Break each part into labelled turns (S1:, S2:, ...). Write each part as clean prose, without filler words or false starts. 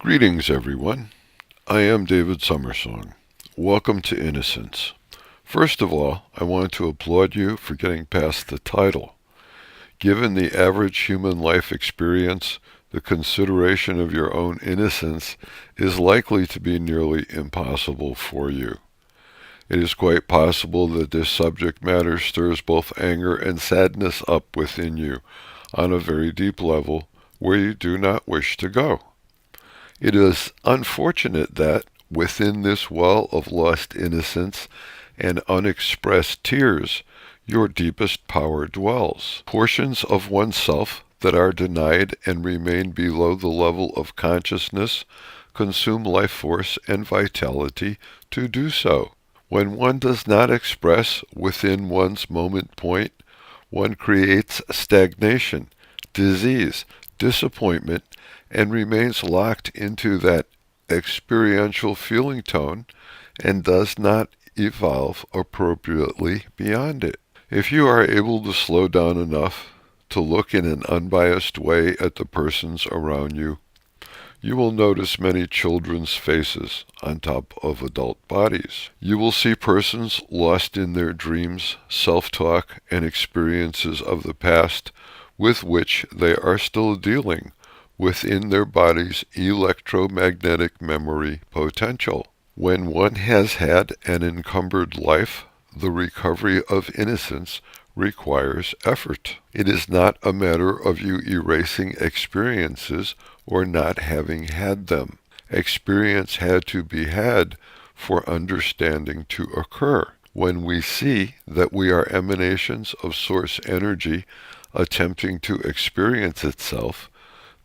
S1: Greetings, everyone. I am David Summersong. Welcome to Innocence. First of all, I want to applaud you for getting past the title. Given the average human life experience, the consideration of your own innocence is likely to be nearly impossible for you. It is quite possible that this subject matter stirs both anger and sadness up within you on a very deep level where you do not wish to go. It is unfortunate that, within this well of lost innocence and unexpressed tears, your deepest power dwells. Portions of oneself that are denied and remain below the level of consciousness consume life force and vitality to do so. When one does not express within one's moment point, one creates stagnation, disease, disappointment, and remains locked into that experiential feeling tone and does not evolve appropriately beyond it. If you are able to slow down enough to look in an unbiased way at the persons around you, you will notice many children's faces on top of adult bodies. You will see persons lost in their dreams, self-talk, and experiences of the past with which they are still dealing within their body's electromagnetic memory potential. When one has had an encumbered life, the recovery of innocence requires effort. It is not a matter of you erasing experiences or not having had them. Experience had to be had for understanding to occur. When we see that we are emanations of source energy attempting to experience itself,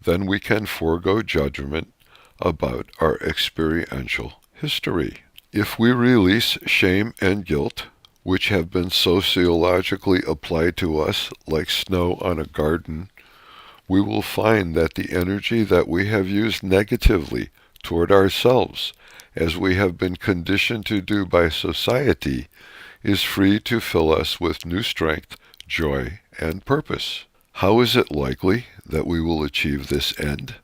S1: then we can forego judgment about our experiential history. If we release shame and guilt, which have been sociologically applied to us like snow on a garden, we will find that the energy that we have used negatively toward ourselves, as we have been conditioned to do by society, is free to fill us with new strength, joy, and purpose. How is it likely that we will achieve this end?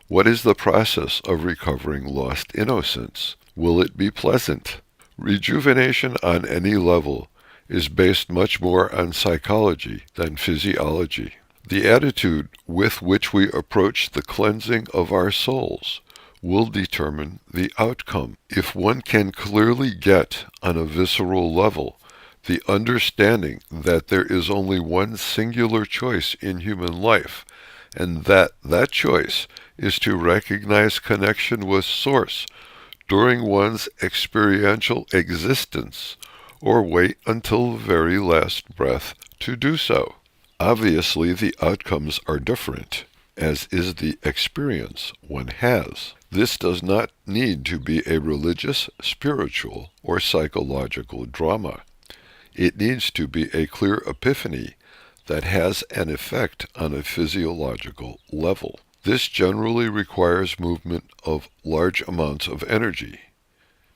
S1: What is the process of recovering lost innocence? Will it be pleasant? Rejuvenation on any level is based much more on psychology than physiology. The attitude with which we approach the cleansing of our souls will determine the outcome. If one can clearly get on a visceral level the understanding that there is only one singular choice in human life, and that choice is to recognize connection with Source during one's experiential existence, or wait until the very last breath to do so. Obviously, the outcomes are different, as is the experience one has. This does not need to be a religious, spiritual, or psychological drama. It needs to be a clear epiphany that has an effect on a physiological level. This generally requires movement of large amounts of energy.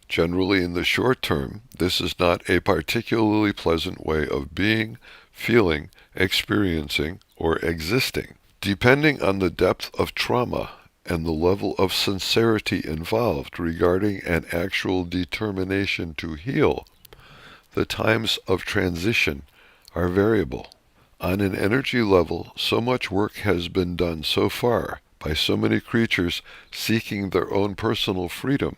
S1: Generally, in the short term, this is not a particularly pleasant way of being, feeling, experiencing, or existing. Depending on the depth of trauma and the level of sincerity involved regarding an actual determination to heal, the times of transition are variable. On an energy level, so much work has been done so far by so many creatures seeking their own personal freedom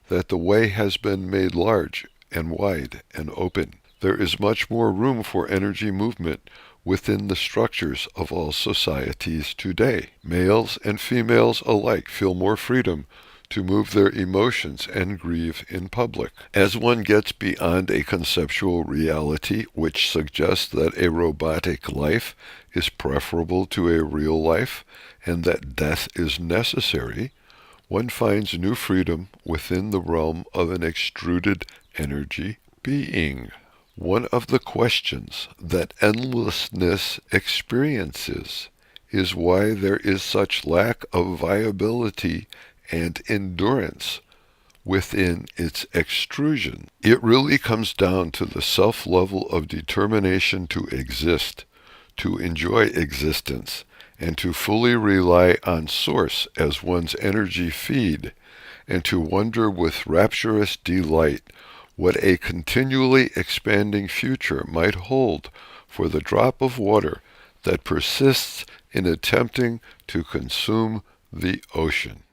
S1: that the way has been made large and wide and open. There is much more room for energy movement within the structures of all societies today. Males and females alike feel more freedom to move their emotions and grieve in public. As one gets beyond a conceptual reality which suggests that a robotic life is preferable to a real life and that death is necessary, one finds new freedom within the realm of an extruded energy being. One of the questions that endlessness experiences is why there is such lack of viability and endurance within its extrusion. It really comes down to the self-level of determination to exist, to enjoy existence, and to fully rely on Source as one's energy feed, and to wonder with rapturous delight what a continually expanding future might hold for the drop of water that persists in attempting to consume the ocean.